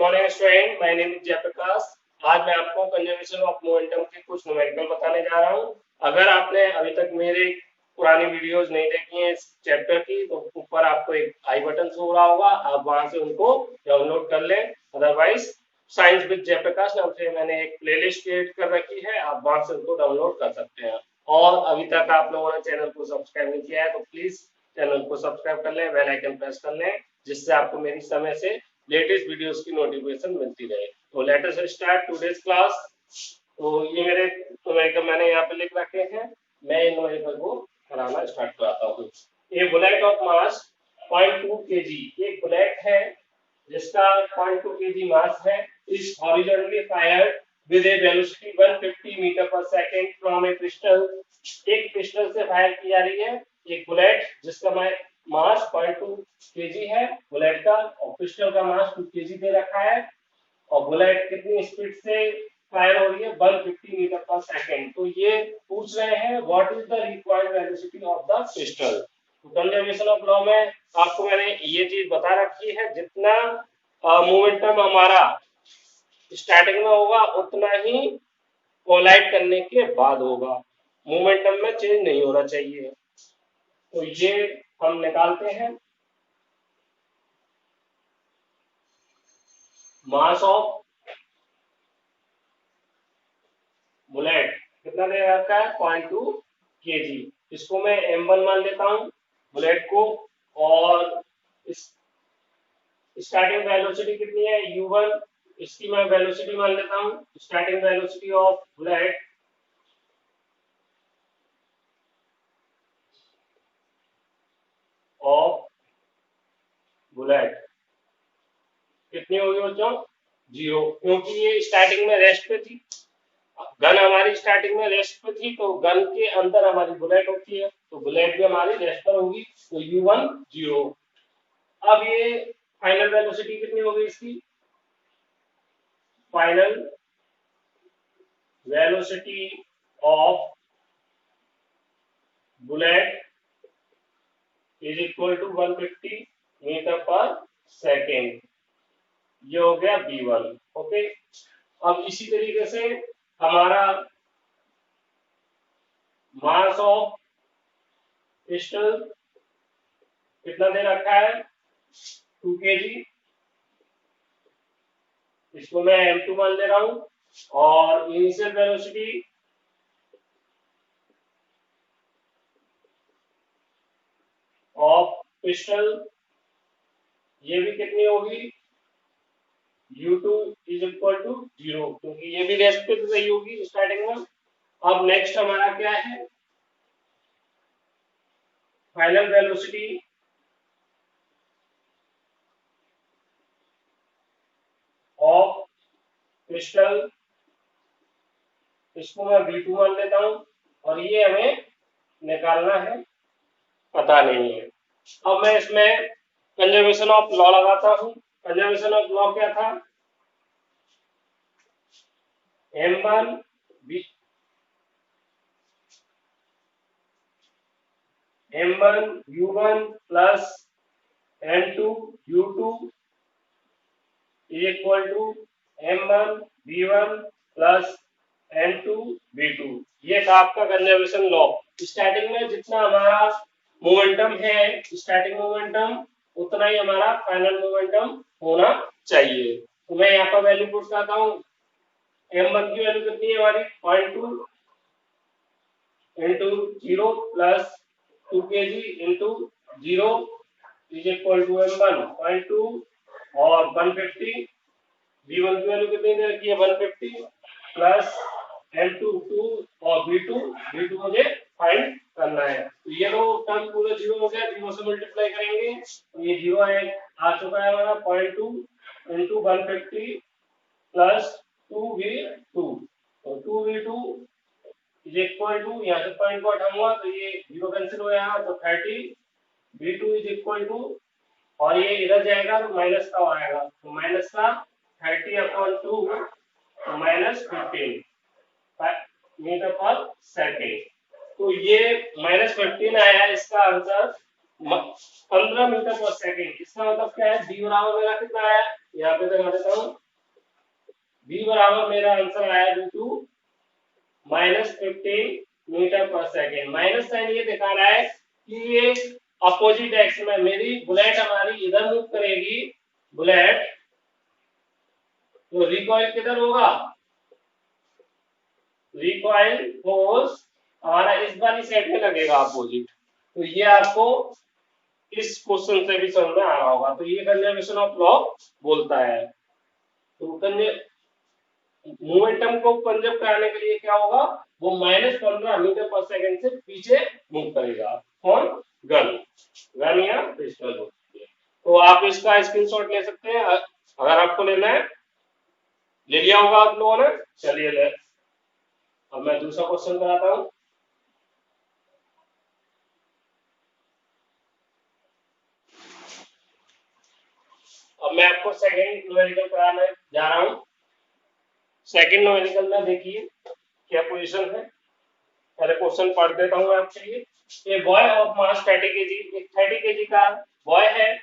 Morning student, my name is Jayprakash. आज मैं आपको कंजर्वेशन ऑफ मोमेंटम के कुछ न्यूमेरिकल बताने जा रहा हूं। अगर आपने अभी तक मेरे पुरानी वीडियोस नहीं देखी हैं इस चैप्टर की, तो ऊपर आपको एक आई बटन शो हो रहा होगा, आप वहां से उनको डाउनलोड कर लें। अदरवाइज साइंस विद जयप्रकाश नाम से मैंने एक प्लेलिस्ट क्रिएट कर रखी है, आप वहां से उनको डाउनलोड कर सकते हैं। और अभी तक आप लोगों ने चैनल को सब्सक्राइब नहीं किया है तो प्लीज चैनल को सब्सक्राइब कर लें, बेल आइकन प्रेस कर लें, जिससे आपको मेरी समय से लेटेस्ट वीडियोस की नोटिफिकेशन मिलती रहे। तो let us start today's class. तो ये मेरे न्यूमेरिकल मैंने यहाँ पे लिख रखे हैं, मैं इन न्यूमेरिकल को कराना स्टार्ट कराता हूँ। ये बुलेट ऑफ मास 0.2 केजी, एक बुलेट है जिसका 0.2 केजी मास है, is horizontally fired with a velocity 150 metre per second from a pistol. एक पिस्टल से फायर की जा रही है एक बुलेट जिसका मास 0.2 केजी है बुलेट का, और पिस्टल का मास 2 केजी दे रखा है, और बुलेट कितनी स्पीड से फायर हो रही है 150 मीटर पर सेकंड। तो ये पूछ रहे हैं what is the required velocity of the pistol. तो कंजर्वेशन ऑफ लॉ में आपको मैंने ये चीज बता रखी है, जितना मोमेंटम हमारा स्टार्टिंग में होगा उतना ही कोलाइड करने के बाद होगा, मोमेंटम में चेंज नहीं होना चाहिए। तो ये हम निकालते हैं। मास ऑफ बुलेट कितना दे रखा है 0.2 केजी, इसको मैं m1 मान लेता हूं बुलेट को, और इस स्टार्टिंग वेलोसिटी कितनी है u1, इसकी मैं वेलोसिटी मान लेता हूं। स्टार्टिंग वेलोसिटी ऑफ बुलेट कितनी होगी बच्चों, 0, क्योंकि ये स्टार्टिंग में रेस्ट पे थी। गन हमारी स्टार्टिंग में रेस्ट पे थी, तो गन के अंदर हमारी बुलेट होती है, तो बुलेट भी हमारी रेस्ट पर होगी, तो u1 0। अब ये फाइनल वेलोसिटी कितनी होगी इसकी, final velocity of bullet is equal to 150 metre per second, ये हो गया v1। ओके, अब इसी तरीके से हमारा मास ऑफ पिस्टल कितना दे रखा है 2 केजी, इसको मैं m2 मान ले रहा हूं, और इनिशियल वेलोसिटी ऑफ पिस्टल ये भी कितनी होगी u2 इज इक्वल टू 0, क्योंकि ये भी रेस्ट पे तो सही होगी स्टार्टिंग में। अब नेक्स्ट हमारा क्या है, फाइनल वेलोसिटी ऑफ पिस्टल, इसको मैं v2 मान लेता हूं, और ये हमें निकालना है, पता नहीं है। अब मैं इसमें कंजर्वेशन ऑफ लॉ लगाता हूं। कंजर्वेशन ऑफ लॉ क्या था, m1 u1 plus m2 u2 is equal to m1 v1 plus m2 v2। ये था आपका कंजर्वेशन लॉ। स्टार्टिंग में जितना हमारा मोमेंटम है स्टार्टिंग मोमेंटम, उतना ही हमारा फाइनल मोमेंटम होना चाहिए। तो मैं यहाँ पर वैल्यू पुट करता हूँ, m1 की वैल्यू कितनी है हमारी 0.2 into 0 plus 2 kg into 0 is equal to m1 0.2 और 150, v1 की वैल्यू कितनी दे रखी है 150 प्लस m2 2 और v2 मुझे फाइंड करना है। तो ये लो टर्म पूरा 0 हो गया, 0 से मल्टीप्लाई करेंगे तो ये 0 है, आ चुका है हमारा 0.2 into 150 प्लस 2v2, तो 2v2 इज इक्वल टू, यहाँ से पॉइंट को हटाऊंगा तो ये 0 कैंसिल हो जाएगा, तो 30 v2 इज इक्वल टू, और ये इधर जाएगा तो माइनस का आएगा, तो माइनस का 30/2 तो माइनस 15 मीटर पर सेकेंड। तो ये -15 आया है इसका आंसर, 15 मीटर पर सेकेंड। इसका मतलब क्या है, बी बराबर मेरा कितना आया, यहाँ पे दिखा देता हूँ। बी बराबर मेरा आंसर आया to -15 metre per second. Minus sign ये दिखा रहा है कि ये अपोजिट डायरेक्शन में मेरी बुलेट हमारी इधर मूव करेगी, बुलेट, तो रिकॉइल किधर होगा, रिकॉइल फोर्स हमारा इस वाली साइड में लगेगा अपोजिट। तो ये आपको इस क्वेश्चन से भी समझ में आ रहा होगा। तो ये कंजर्वेशन ऑफ लॉ बोलता है। तो मोमेंटम को कंजर्व कराने के लिए क्या होगा, वो -15 मीटर पर सेकंड से पीछे मूव करेगा। कौन, गन, गन या पिस्टल होती है। तो आप इसका स्क्रीनशॉट ले सकते हैं अगर आपको लेना है। ले लिया होगा आप लोगों ने, चलिए ले। अब मैं दूसरा क्वेश्चन कराता हूँ। अब मैं आपको सेकंड न्यूमेरिकल कराने जा रहा हूँ। सेकंड न्यूमेरिकल में देखिए क्या पोजीशन है। पहले क्वेश्चन पढ़ देता हूँ आपके लिए। A boy of mass 30 KG, एक 30 केजी का बॉय है,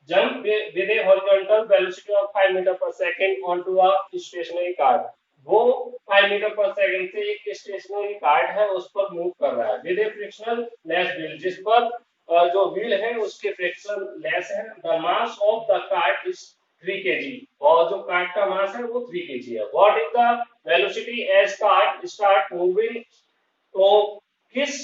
jump with a horizontal velocity of 5 metre per second onto a stationary card. वो 5 मीटर पर सेकंड से एक स्टेशनरी कार्ड है उस पर मूव कर रहा है, with A frictional less wheel, जिस पर जो व्हील है उसके फ्रिक्शन लेस है। The mass of the card is 3 KG, और जो कार्ड का मास है वो 3 केजी है। What is the velocity as cart start moving, तो किस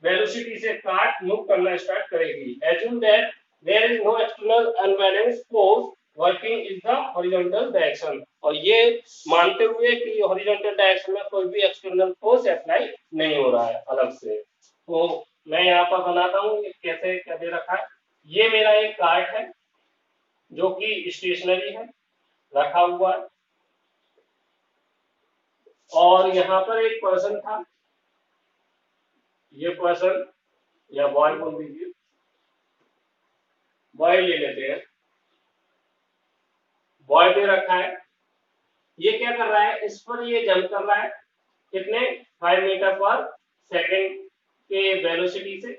वेलोसिटी से कार्ड मूव करना स्टार्ट करेगी। Assume that there is no external unbalanced force working in the horizontal direction, और ये मानते हुए कि हॉरिजॉन्टल डायरेक्शन में कोई भी एक्सटर्नल फोर्स अप्लाई नहीं हो रहा है अलग से। तो मैं यहाँ पर बनाता हूँ कैसे क्या दे रखा है। ये मेरा एक कार्ड है जो कि स्टेशनरी है, रखा हुआ है, और यहाँ पर एक पर्सन था, ये पर्सन या बॉय बोल दीजिए, बॉय ले लेते हैं, बॉय दे रखा है। ये क्या कर रहा है, इस पर ये जंप कर रहा है, कितने, 5 मीटर पर सेकंड के वेलोसिटी से।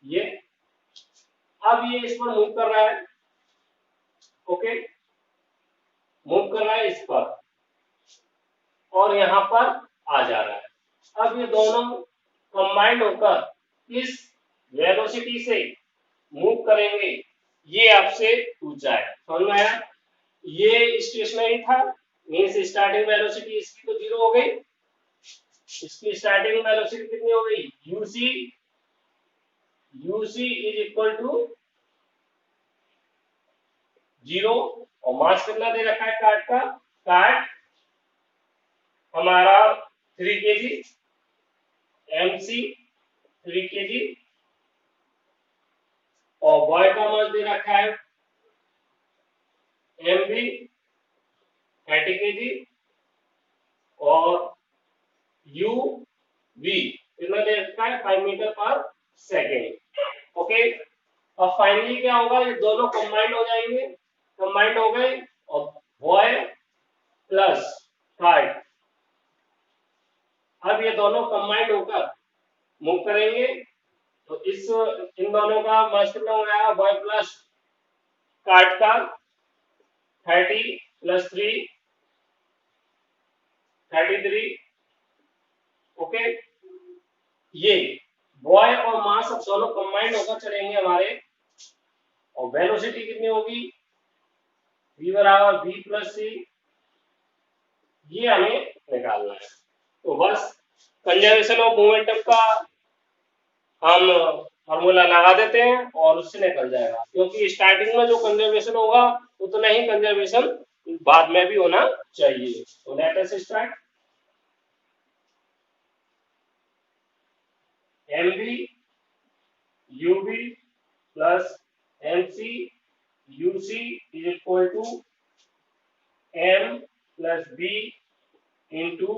ये अब ये इस पर मूव कर रहा है, ओके, मूव कर रहा है इस पर, और यहाँ पर आ जा रहा है। अब ये दोनों कंबाइंड होकर इस वेलोसिटी से मूव करेंगे, ये आपसे पूछा है, समझ में आया। ये स्टेशनरी था, मींस स्टार्टिंग वेलोसिटी इसकी तो 0 हो गई, इसकी स्टार्टिंग वेलोसिटी कितनी हो गई, यूसी इज इक्वल टू 0, और मास कितना दे रखा है कार्ड का, कार्ड हमारा 3 केजी, एमसी 3 केजी, और बॉय का मास दे रखा है एमबी 30 केजी, और यू वी कितना दे रखा है, 5 मीटर पर सेकेंड, ओके। अब फाइनली क्या होगा, ये दोनों कंबाइंड हो जाएंगे, कंबाइंड हो गए, और बॉय प्लस कार्ड, अब ये दोनों कंबाइंड होकर मूव करेंगे, तो इस इन दोनों का मास कितना हो गया, बॉय प्लस कार्ड का 30 प्लस 3 33, ओके। ये बॉय और मास अब दोनों कंबाइंड होकर चलेंगे हमारे, और वेलोसिटी कितनी होगी, v बराबर v प्लस सी, ये हमें निकालना है। तो बस कंजर्वेशन ऑफ मोमेंटम का हम फॉर्मूला लगा देते हैं और उससे निकल जाएगा, क्योंकि स्टार्टिंग में जो कंजर्वेशन होगा उतना ही कंजर्वेशन बाद में भी होना चाहिए। तो let us start. mv uv plus mc uc is equal to m plus b into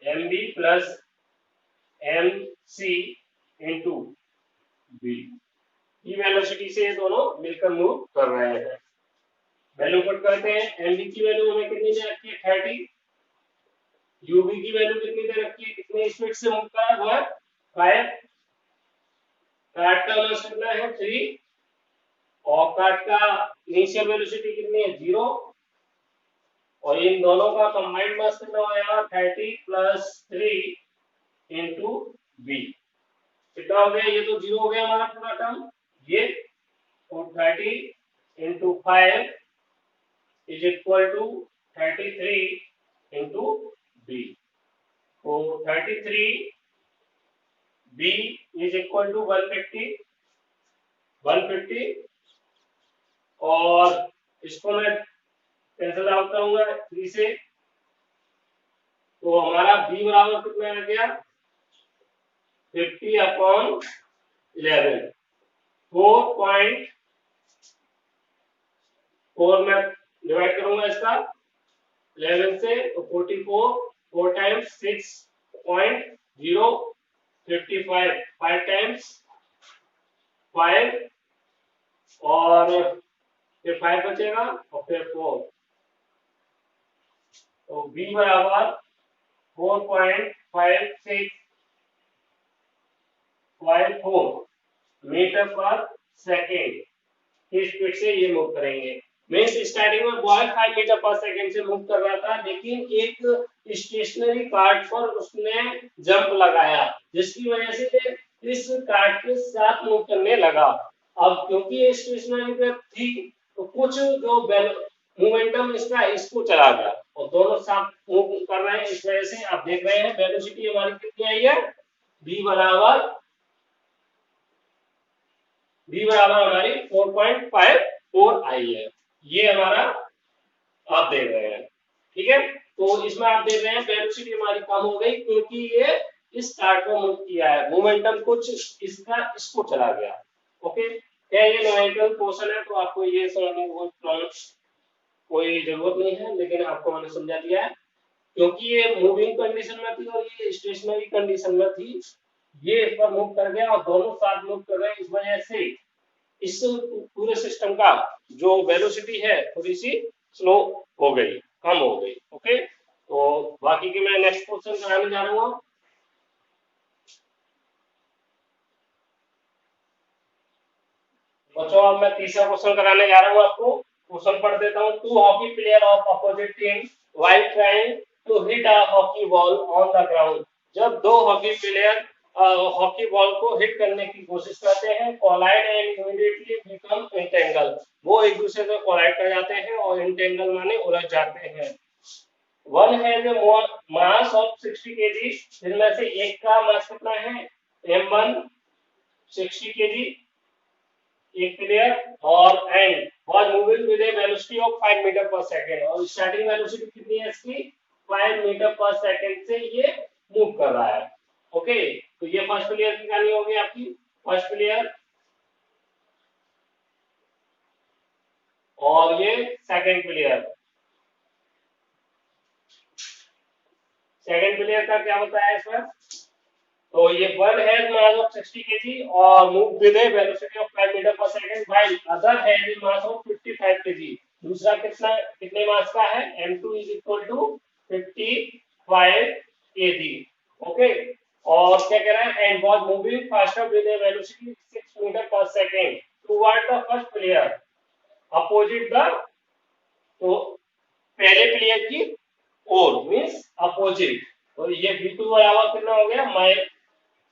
mb plus mc into b। ई वेलोसिटी से ये दोनों मिलकर मूव कर रहे हैं। वैल्यू पुट करते हैं, mb की वैल्यू हमें कितनी दे रखी है, 30, यूवी की वैल्यू कितनी दे रखी है, कितनी स्पीड से मूव कर रहा है, 5, कार्ड का मास कितना है 3, और कार्ड का इनिशियल वेलोसिटी कितनी है 0, और इन दोनों का कंबाइंड मास कितना हो जाएगा 30 प्लस 3 इंटू बी, कितना हो गया, ये तो 0 हो गया हमारा पूरा टर्म ये, और 30 into 5 is equal to 33 into B, तो 33 बी इज इक्वल टू 150, और इसको मैं कैंसिल आउट करूंगा 3 से, तो हमारा बी बराबर कितना आ गया 50 अपॉन 11, 4.4 में डिवाइड करूंगा इसका 11 से, तो 44, 4 टाइम्स 6.0, 55, 5 टाइम्स 5, और फिर 5 बचेगा और फिर 4, तो b बराबर 4.5654 मीटर पर सेकेंड की स्पीड से ये मूव करेंगे। मीन्स स्टार्टिंग में बॉय 5 मीटर पर सेकेंड से मूव कर रहा था, लेकिन एक स्टेशनरी कार्ड पर उसने जंप लगाया, जिसकी वजह से इस कार्ड के साथ मूव करने लगा। अब क्योंकि ये स्टेशनरी पे थी, तो कुछ जो मोमेंटम इसका इसको चला गया, और दोनों साथ मूव कर रहे हैं, इस वजह से आप देख रहे हैं वेलोसिटी हमारी कितनी आई है, v बराबर हमारी 4.54 आई है, ये हमारा आप देख रहे हैं, ठीक है। तो इसमें आप देख रहे हैं वेलोसिटी हमारी कम हो गई, क्योंकि ये इस कार्ड को मूव किया है, मोमेंटम कुछ इसका इसको चला गया। ओके, क्या ये न्यूमेरिकल क्वेश्चन है, तो आपको ये समझने की कोई जरूरत नहीं है, लेकिन आपको मैंने समझा दिया है, क्योंकि ये मूविंग कंडीशन में थी और ये स्टेशनरी कंडीशन में थी, ये इस पर मूव कर गया और दोनों साथ मूव कर रहे हैं, इस वजह से इस पूरे सिस्टम का जो वेलोसिटी है थोड़ी सी स्लो हो गई, कम हो गई। ओके, तो बाकी की मैं नेक्स्ट क्वेश्चन कराने जा रहा हूँ। बच्चों अब मैं तीसरा क्वेश्चन कराने जा रहा हूँ आपको, क्वेश्चन पढ़ देता हूँ। 2 hockey player of opposite team while trying to hit a hockey ball on the ground, जब दो हॉकी प्लेयर हॉकी बॉल को हिट करने की कोशिश करते हैं, collide and immediately become entangle, वो एक दूसरे से कोलाइड कर जाते हैं और एंटेंगल माने उलझ जाते हैं। One has a mass of 60 KG, जिनमें से एक का मास कितना है m1 60 केजी, एक प्लेयर, और and was moving with a velocity of 5 metre per second, और स्टार्टिंग वेलोसिटी कितनी है इसकी 5 मीटर पर सेकंड से ये मूव कर रहा है। ओके, तो ये फर्स्ट प्लेयर की कहानी होगी आपकी, फर्स्ट प्लेयर, और ये सेकंड प्लेयर। सेकंड प्लेयर का क्या बताया इसमें, तो ये one has mass of 60 KG और move with a velocity of 5 metre per second, while other has a mass of 55 KG, दूसरा कितने मास का है m2 is equal to 55 KG. Okay, और क्या कह रहा है, and was moving faster with a velocity 6 metre per second toward the first player opposite the, तो पहले प्लेयर की ओर मींस अपोजिट, और ये v2 बराबर कितना हो गया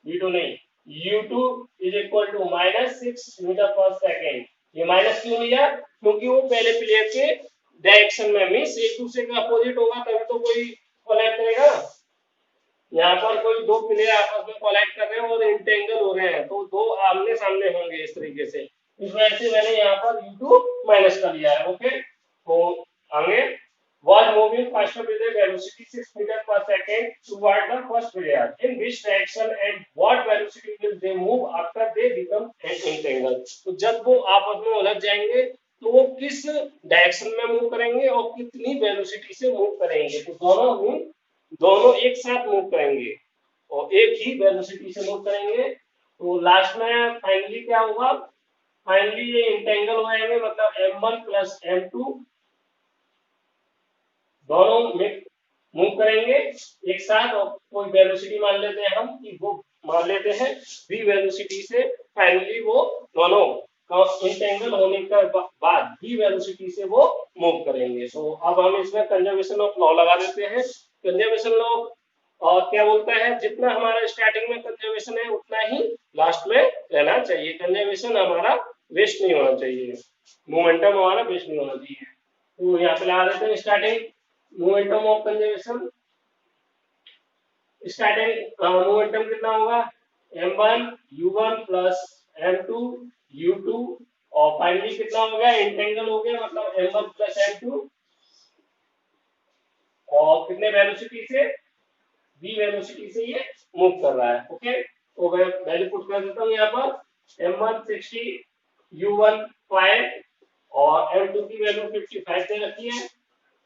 v2 नहीं, u2 is equal to -6 metre per second. ये माइनस क्यों लिया, क्योंकि वो पहले प्लेयर के डायरेक्शन में, मींस एक दूसरे का अपोजिट होगा तभी तो कोई कोलैप्स करेगा। यहाँ पर कोई दो प्लेयर आपस में कोलैप्स कर रहे हैं और इंटेंगल हो रहे हैं, तो दो आमने सामने होंगे इस तरीके से, इस वजह से मैंने यहाँ पर u2 माइनस कर लिया है। ओके, तो आगे was moving faster with a velocity 6 meter per second toward the first player. In which direction and what velocity will they move after they become entangled? तो जब वो आपस में उलझ जाएंगे तो वो किस डायरेक्शन में मूव करेंगे और कितनी वेलोसिटी से मूव करेंगे, तो दोनों एक साथ मूव करेंगे और एक ही वेलोसिटी से मूव करेंगे। तो लास्ट में फाइनली क्या होगा, फाइनली ये इंटेंगल हो जाएंगे, मतलब m1 प्लस m2 दोनों मूव करेंगे एक साथ, और कोई वेलोसिटी मान लेते हैं हम कि वो मान लेते हैं v वेलोसिटी से फाइनली वो दोनों इंटेंगल होने के बाद v वेलोसिटी से वो मूव करेंगे। तो अब हम इसमें कंजर्वेशन ऑफ लॉ लगा देते हैं। कंजर्वेशन लॉ और क्या बोलता है, जितना हमारा स्टार्टिंग में कंजर्वेशन है उतना ही लास्ट में रहना चाहिए। कंजर्वेशन हमारा वेस्ट नहीं होना चाहिए, मोमेंटम हमारा वेस्ट नहीं होना चाहिए। तो यहाँ पे लगा देते हैं starting momentum of conservation. Starting momentum कितना होगा, m1 u1 plus m2 u2, और फाइनली कितना हो गया, इंटेंगल हो गया, मतलब m1 प्लस m2, और कितने वेलोसिटी से, v वेलोसिटी से ये मूव कर रहा है। ओके, तो मैं वैल्यू पुट कर देता हूँ यहाँ पर, m1 60, u1 5, और m2 की वैल्यू 55 दे रखी है,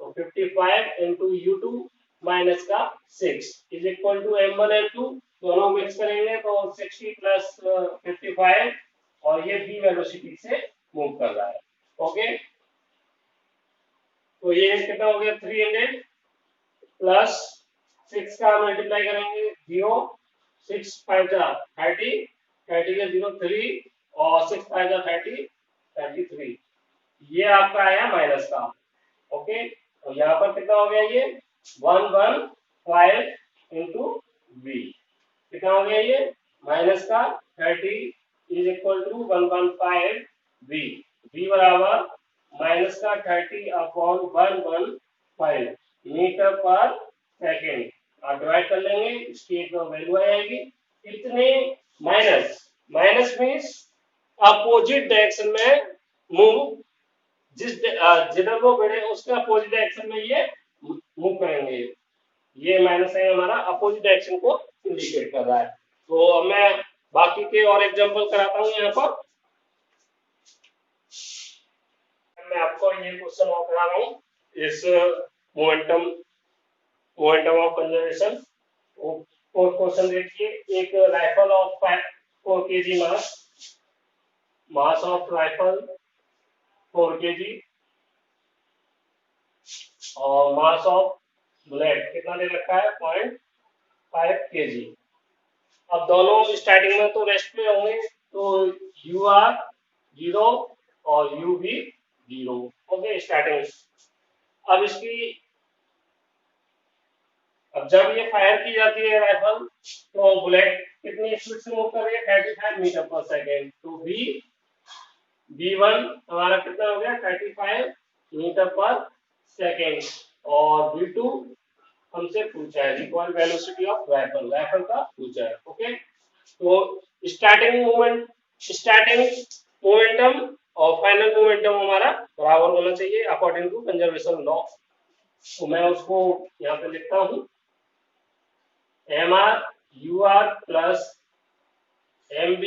तो 55 इंटू u2 माइनस का 6 is equal to m1 m2, दोनों मिक्स करेंगे तो 60 प्लस 55, और ये v वेलोसिटी से मूव कर रहा है। ओके, तो ये कितना हो गया, 300 प्लस 6 का मल्टीप्लाई करेंगे 0, 6 5 जा 30, 30 के 0 3, और 6 5 जा 30, 33, ये आपका आया माइनस का। ओके, तो यहाँ पर कितना हो गया, ये 115 इंटू वी, कितना हो गया ये माइनस का 30 is equal to 115 V, V बराबर माइनस का 30 अपॉन 115 मीटर पर सेकेंड। आप डिवाइड कर लेंगे, इसकी एक वैल्यू आएगी इतने, minus minus means opposite direction में मूव, जिधर वो बढ़े उसके अपोजिट डायरेक्शन में ये मूव करेंगे। ये माइनस साइन हमारा अपोजिट डायरेक्शन को इंडिकेट कर रहा है। तो अब मैं बाकी के और एग्जांपल कराता हूँ यहाँ पर। मैं आपको ये क्वेश्चन और करा रहा हूँ इस momentum of conservation. Fourth question देखिए, एक rifle of 4 kg mass of rifle 4 kg, और मास ऑफ बुलेट कितना दे रखा है, 0.5 kg। अब दोनों स्टार्टिंग में तो रेस्ट में होंगे, तो यू आर 0 और यू भी 0। Okay, starting. अब इसकी, अब जब ये फायर की जाती है राइफल, तो बुलेट कितनी स्पीड से मूव कर रही है, 35 मीटर पर सेकेंड। तो v1 हमारा कितना हो गया, 35 मीटर पर सेकेंड, और v2 हमसे पूछा है रिक्वायर्ड वेलोसिटी ऑफ राइफल का पूछा है। ओके, तो स्टार्टिंग मोमेंटम और फाइनल मोमेंटम हमारा बराबर होना चाहिए अकॉर्डिंग टू कंजर्वेशन लॉ। तो मैं उसको यहाँ पे लिखता हूँ, mr ur plus mb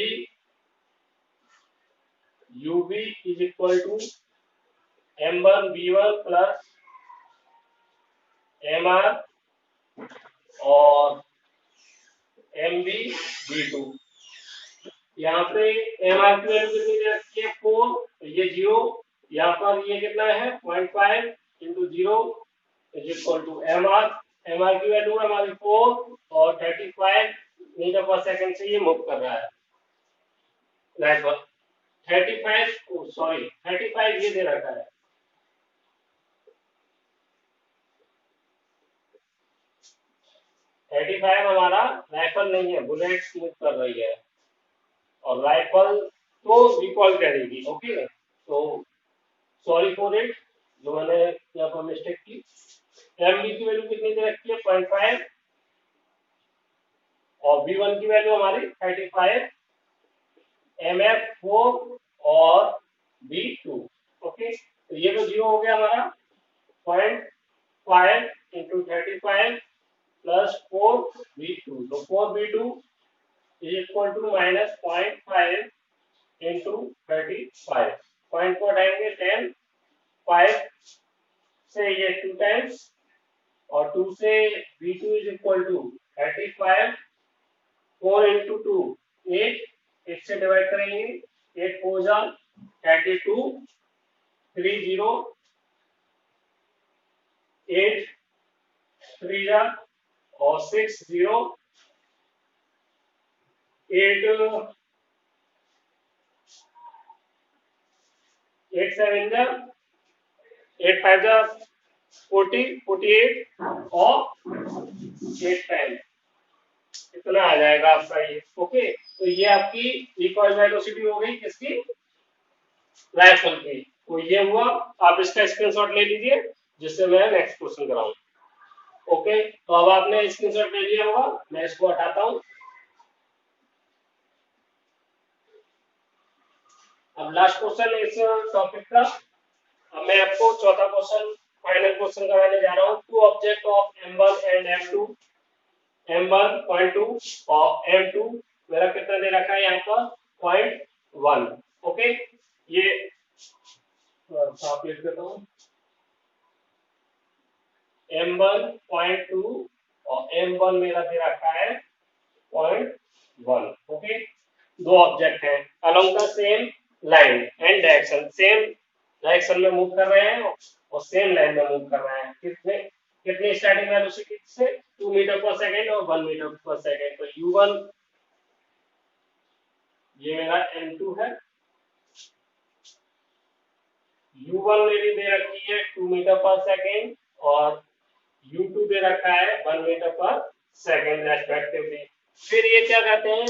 ub is equal to m1 b1 plus mr और mb b2। यहाँ पे mr की वैल्यू कितनी दे रखी है, 4, तो ये 0, यहाँ पर ये कितना है 0.5 into 0 is equal to mr की वैल्यू है हमारी 4, और 35 मीटर पर सेकंड से ये मूव कर रहा है राइफल। 35 ये दे रखा है, 35 हमारा राइफल नहीं है, बुलेट मूव कर रही है, और राइफल तो रिकॉल करेगी। ओके, तो सॉरी फॉर इट, जो मैंने यहाँ पर मिस्टेक की। एमबी की वैल्यू कितनी दे रखी है, 0.5, और v1 की वैल्यू हमारी 35, mf 4 और v2। ओके, तो ये तो 0 हो गया हमारा, 0.5 इंटू 35 प्लस 4v2, तो 4v2 is equal to minus 0.5 into 35, point को हटाएंगे 10, 5 से ये 2 टाइम्स, और 2 से v2 is equal to 35, 4 into 2 8, 8 से डिवाइड करेंगे, 8 4 जा 32, 3 0 8 3 जा और 6 0 8 8 7 जा 8 5 जा 40 48 और 8 10 इतना आ जाएगा आपका ये। ओके, तो ये आपकी रिकॉइल वेलोसिटी हो गई किसकी, राइफल की। तो ये हुआ, आप इसका स्क्रीनशॉट ले लीजिए जिससे मैं नेक्स्ट क्वेश्चन कराऊं। ओके, तो अब आपने स्क्रीनशॉट ले लिया होगा, मैं इसको हटाता हूं। अब लास्ट क्वेश्चन इस टॉपिक का, अब मैं आपको चौथा क्वेश्चन, फाइनल क्वेश्चन कराने जा रहा हूँ। To object of M1 and M2, M1.2 और M2 मेरा कितना दे रखा है यहाँ पर 0.1। ओके, ये साफ लिख देता हूँ, M1.2 और M1 मेरा दे रखा है 0.1। ओके, दो ऑब्जेक्ट हैं along the same line and direction, same direction में मूव कर रहे हैं और सेम लाइन में मूव कर रहे हैं। कितने कितने स्टार्टिंग वेलोसिटी से 2 मीटर पर सेकंड और 1 मीटर पर सेकंड। तो u1 ये मेरा m2 है, u1 मेरी दे रखी है 2 मीटर पर सेकंड और u2 दे रखा है 1 मीटर पर सेकंड रेस्पेक्टिवली। फिर ये क्या कहते हैं,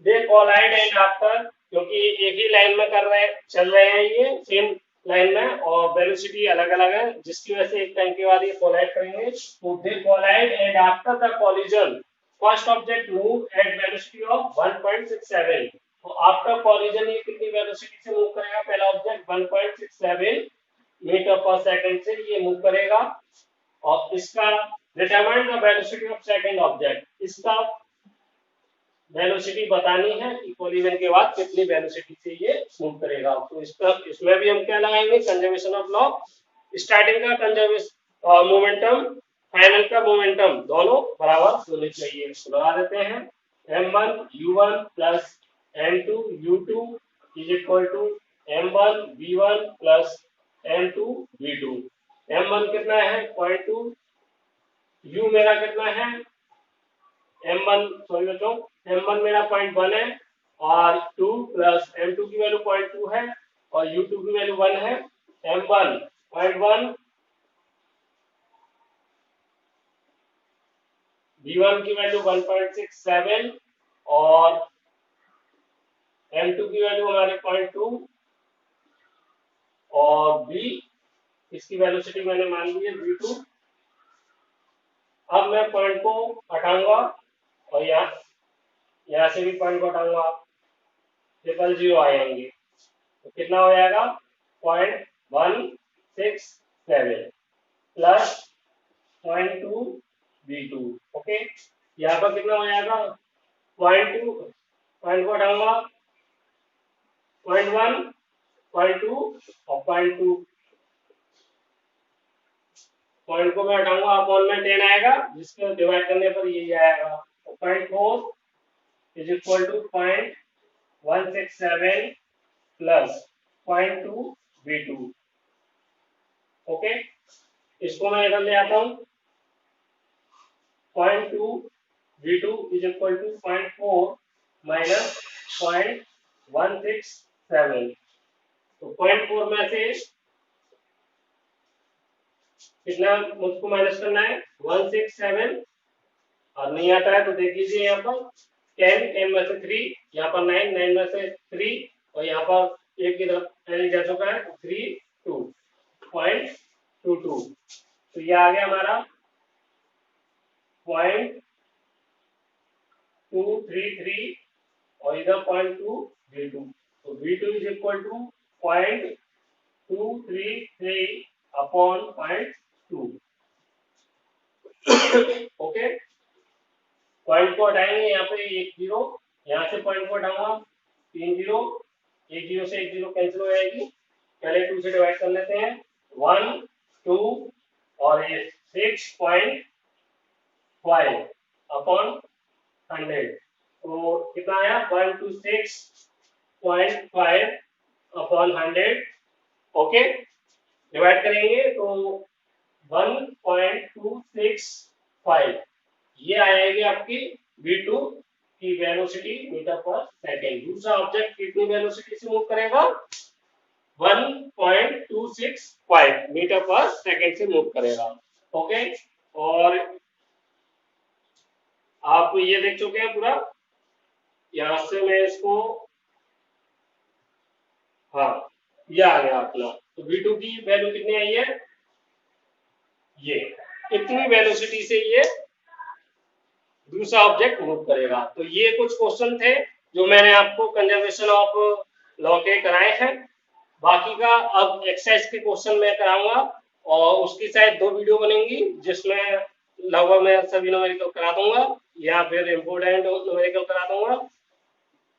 दे कोलाइड एंड आफ्टर, क्योंकि एक ही लाइन में कर रहे हैं, चल रहे हैं ये सेम लाइन में और वेलोसिटी अलग अलग है, जिसकी वजह से एक टाइम के बाद ये कोलाइड करेंगे। तो they collide and after the collision first object move at velocity of 1.67। तो आफ्टर कोलिजन ये कितनी वेलोसिटी से मूव करेगा, पहला ऑब्जेक्ट 1.67 मीटर पर सेकंड से ये मूव करेगा। और इसका determine the velocity of second object, इसका वेलोसिटी बतानी है कि कोलिजन के बाद कितनी वेलोसिटी से ये मूव करेगा। तो इसमें भी हम क्या लगाएंगे, कंजर्वेशन ऑफ लॉ। स्टार्टिंग का कंजर्वेशन मोमेंटम, फाइनल का मोमेंटम दोनों बराबर होने चाहिए। तो लगा देते हैं m1 u1 plus m2 u2 is equal to m1 v1 plus m2 v2। m1 कितना है 0.2, u मेरा कितना है m1 सॉरी बच्चों, m1 मेरा 0.1 है और 2 प्लस m2 की वैल्यू 0.2 है और u2 की वैल्यू 1 है। m1 0.1, v1 की वैल्यू 1.67 और m2 की वैल्यू हमारे 0.2 और v इसकी वेलोसिटी मैंने मान ली है v2। अब मैं पॉइंट को हटाऊंगा और यहाँ से भी पॉइंट को हटाऊंगा, 000 आएंगे। तो कितना हो जाएगा 0.167 प्लस 0.2 v2। ओके, यहाँ पर कितना हो जाएगा 0.2, पॉइंट को हटाऊंगा 0.1 0.2 और 0.2, पॉइंट को मैं हटाऊंगा अपॉन में 10 आएगा, जिसको डिवाइड करने पर यही आएगा। 0.4 is equal to 0.167 plus 0.2 v2। Okay, इसको मैं इधर ले आता हूं, 0.2 v2 is equal to 0.4 minus 0.167। तो 0.4 में से कितना मुझको माइनस करना है 167, और नहीं आता है तो देख लीजिए यहाँ पर 10 10 में से 3, यहाँ पर 9 9 में से 3 और यहाँ पर एक की तरफ एल जा चुका है 32.22। तो ये आ गया हमारा 0.233 और इधर 0.2 v2। तो v2 is equal to 0.233 upon 0.2। Okay, point को हटाएंगे, यहाँ पे 1 0, यहाँ से पॉइंट को हटाऊंगा 3 0, 1 0 से 1 0 कैंसिल हो जाएगी। पहले 2 से डिवाइड कर लेते हैं, 1 2 और ये 6.5 अपॉन 100। तो कितना आया 126.5 अपॉन 100। ओके, डिवाइड करेंगे तो 1.26 ये आएगी आपकी V2 की वेलोसिटी मीटर पर सेकेंड। दूसरा ऑब्जेक्ट कितनी वेलोसिटी से मूव करेगा? 1.265 मीटर पर सेकेंड से मूव करेगा। ओके, और आप ये देख चुके हैं पूरा। यहां से मैं इसको, हाँ, ये आ गया अपना। तो V2 की वैल्यू कितनी आई है? ये इतनी वेलोसिटी से ये दूसरा ऑब्जेक्ट मूव करेगा। तो ये कुछ क्वेश्चन थे जो मैंने आपको कंजर्वेशन ऑफ लॉ के कराए हैं। बाकी का अब एक्सरसाइज के क्वेश्चन मैं कराऊंगा, और उसकी शायद 2 वीडियो बनेंगी जिसमें लगभग मैं सभी न्यूमेरिकल करा दूंगा या फिर इम्पोर्टेंट न्यूमेरिकल करा दूंगा।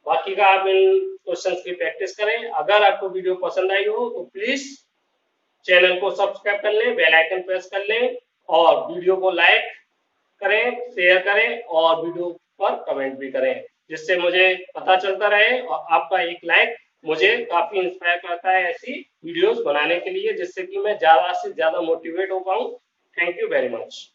बाकी का आप इन क्वेश्चंस की प्रैक्टिस करें। अगर आपको वीडियो पसंद आई हो तो प्लीज चैनल को सब्सक्राइब कर लें, बेल आइकन प्रेस कर लें, और वीडियो को लाइक करें, शेयर करें, और वीडियो पर कमेंट भी करें, जिससे मुझे पता चलता रहे। और आपका एक लाइक मुझे काफी इंस्पायर करता है ऐसी वीडियोस बनाने के लिए, जिससे कि मैं ज्यादा से ज्यादा मोटिवेट हो पाऊं। Thank you very much.